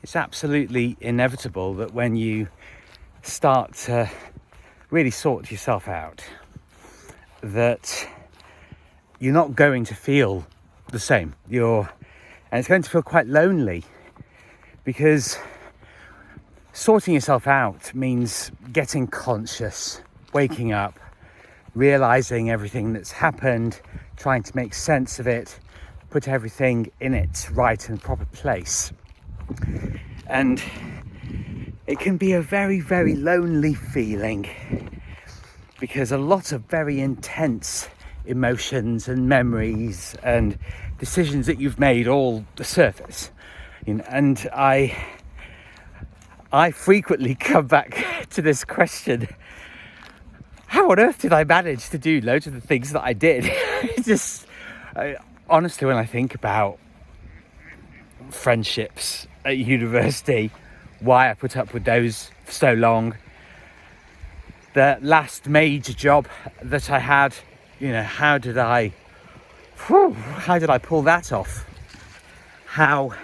it's absolutely inevitable that when you start to really sort yourself out, that you're not going to feel the same. And it's going to feel quite lonely, because sorting yourself out means getting conscious, waking up, realizing everything that's happened, trying to make sense of it, put everything in its right and proper place. And it can be a very, very lonely feeling, because a lot of very intense emotions and memories and decisions that you've made all surface. And I frequently come back to this question: how on earth did I manage to do loads of the things that I did? Honestly, when I think about friendships at university, why I put up with those for so long, the last major job that I had, how did I pull that off? How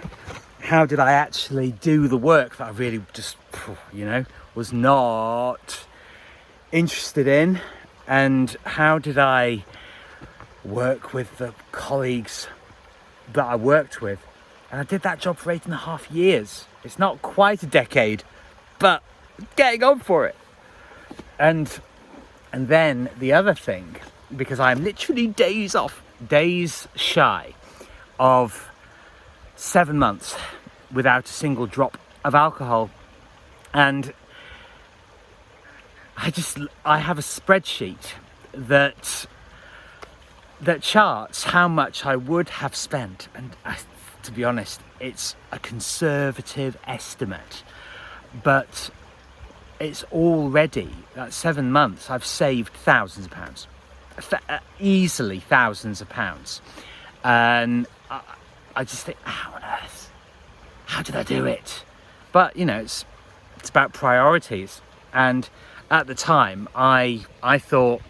did I actually do the work that I really just, was not interested in? And how did I work with the colleagues that I worked with? And I did that job for 8.5 years. It's not quite a decade, but getting on for it. And then the other thing, because I'm literally days shy of 7 months without a single drop of alcohol, and I have a spreadsheet that charts how much I would have spent, and to be honest, it's a conservative estimate, but it's already, that 7 months, I've saved thousands of pounds, easily thousands of pounds. And I just think, how on earth? How did I do it? But, it's about priorities. And at the time, I thought,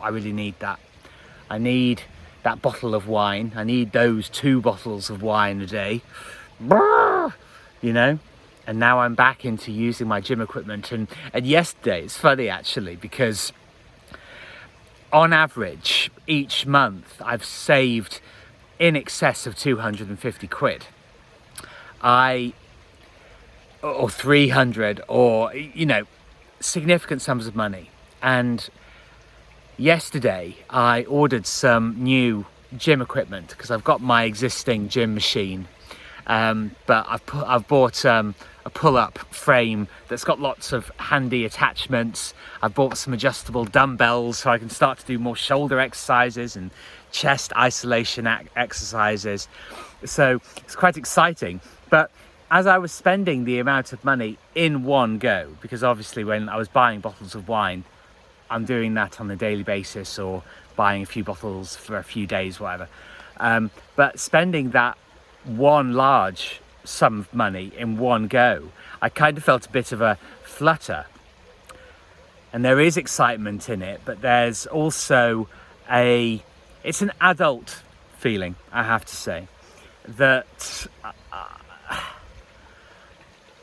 I really need that. I need that bottle of wine. I need those 2 bottles of wine a day. And now I'm back into using my gym equipment. And yesterday, it's funny actually, because on average, each month, I've saved in excess of 250 quid. Or 300, or, significant sums of money. And yesterday, I ordered some new gym equipment, because I've got my existing gym machine. But I've bought a pull-up frame that's got lots of handy attachments. I've bought some adjustable dumbbells so I can start to do more shoulder exercises and chest isolation exercises. So it's quite exciting. But as I was spending the amount of money in one go, because obviously when I was buying bottles of wine, I'm doing that on a daily basis, or buying a few bottles for a few days, whatever. But spending that one large sum of money in one go, I kind of felt a bit of a flutter. And there is excitement in it, but there's also it's an adult feeling, I have to say, that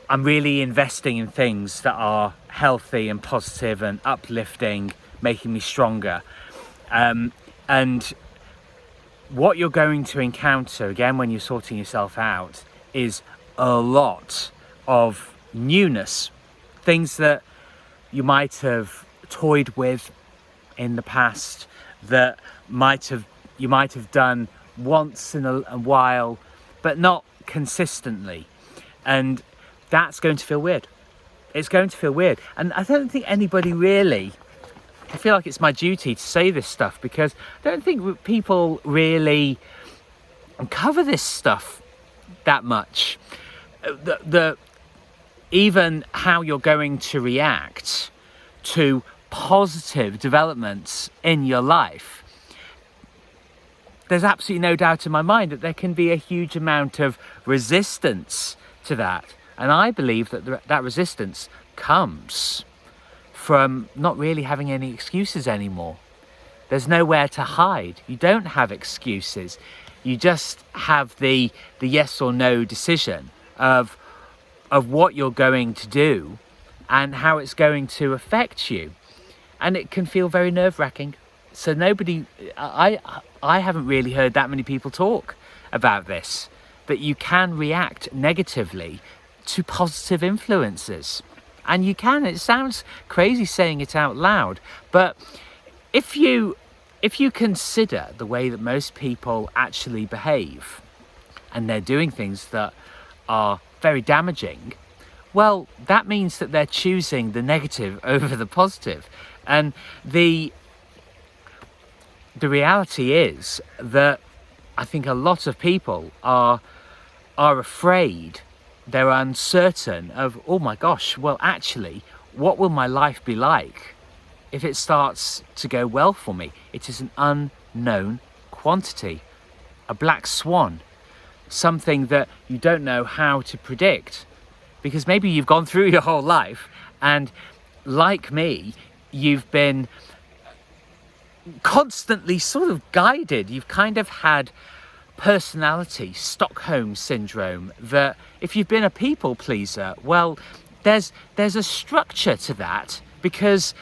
I'm really investing in things that are healthy and positive and uplifting, making me stronger. And what you're going to encounter, again, when you're sorting yourself out, is a lot of newness. Things that you might have toyed with in the past, that you might have done once in a while, but not consistently. And that's going to feel weird. It's going to feel weird. And I don't think anybody really, I feel like it's my duty to say this stuff, because I don't think people really cover this stuff that much. Even how you're going to react to positive developments in your life. There's absolutely no doubt in my mind that there can be a huge amount of resistance to that. And I believe that that resistance comes from not really having any excuses anymore. There's nowhere to hide. You don't have excuses. You just have the yes or no decision of of what you're going to do and how it's going to affect you. And it can feel very nerve-wracking. So I haven't really heard that many people talk about this, that you can react negatively to positive influences. And you can. It sounds crazy saying it out loud, but if you consider the way that most people actually behave, and they're doing things that are very damaging, well, that means that they're choosing the negative over the positive. And the reality is that I think a lot of people are afraid, they're uncertain of, oh my gosh, well, actually, what will my life be like if it starts to go well for me? It is an unknown quantity, a black swan, something that you don't know how to predict, because maybe you've gone through your whole life and, like me, you've been constantly sort of guided. You've kind of had personality Stockholm syndrome, that if you've been a people pleaser, well, there's a structure to that, because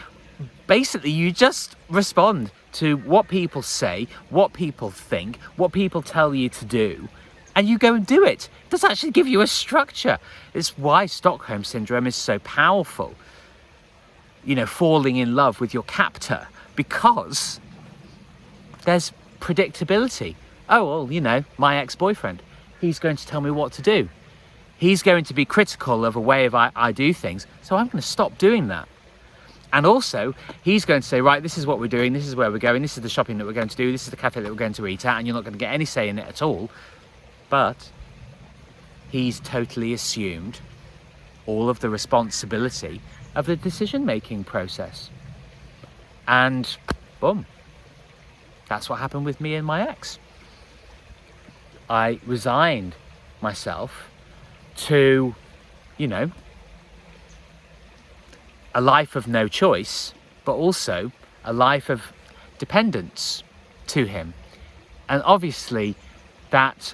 basically you just respond to what people say, what people think, what people tell you to do, and you go and do it. It does actually give you a structure. It's why Stockholm syndrome is so powerful. You know, falling in love with your captor, because there's predictability. Oh, well, you know, my ex-boyfriend, he's going to tell me what to do. He's going to be critical of a way of I do things, so I'm going to stop doing that. And also, he's going to say, right, this is what we're doing, this is where we're going, this is the shopping that we're going to do, this is the cafe that we're going to eat at, and you're not going to get any say in it at all. But he's totally assumed all of the responsibility of the decision-making process. And boom, that's what happened with me and my ex. I resigned myself to, you know, a life of no choice, but also a life of dependence to him. And obviously that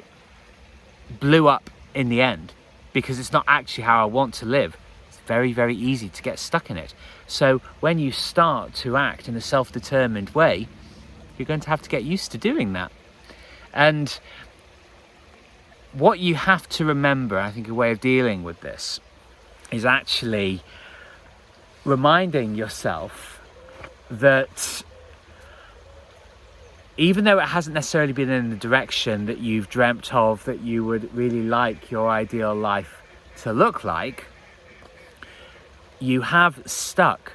blew up in the end, because it's not actually how I want to live. It's very, very easy to get stuck in it. So when you start to act in a self-determined way, you're going to have to get used to doing that. And what you have to remember, I think a way of dealing with this, is actually reminding yourself that even though it hasn't necessarily been in the direction that you've dreamt of, that you would really like your ideal life to look like, you have stuck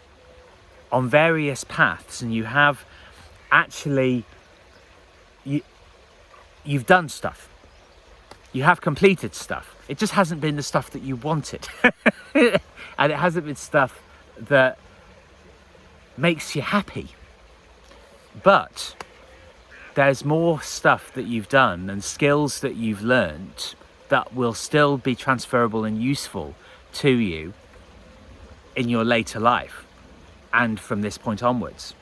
on various paths, and you have actually, you've done stuff. You have completed stuff. It just hasn't been the stuff that you wanted. And it hasn't been stuff that makes you happy. But there's more stuff that you've done and skills that you've learnt that will still be transferable and useful to you in your later life and from this point onwards.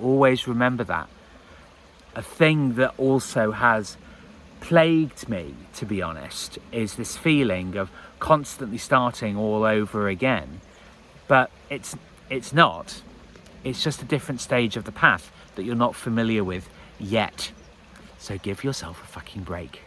Always remember that. A thing that also has plagued me, to be honest, is this feeling of constantly starting all over again. But it's not. It's just a different stage of the path that you're not familiar with yet. So give yourself a fucking break.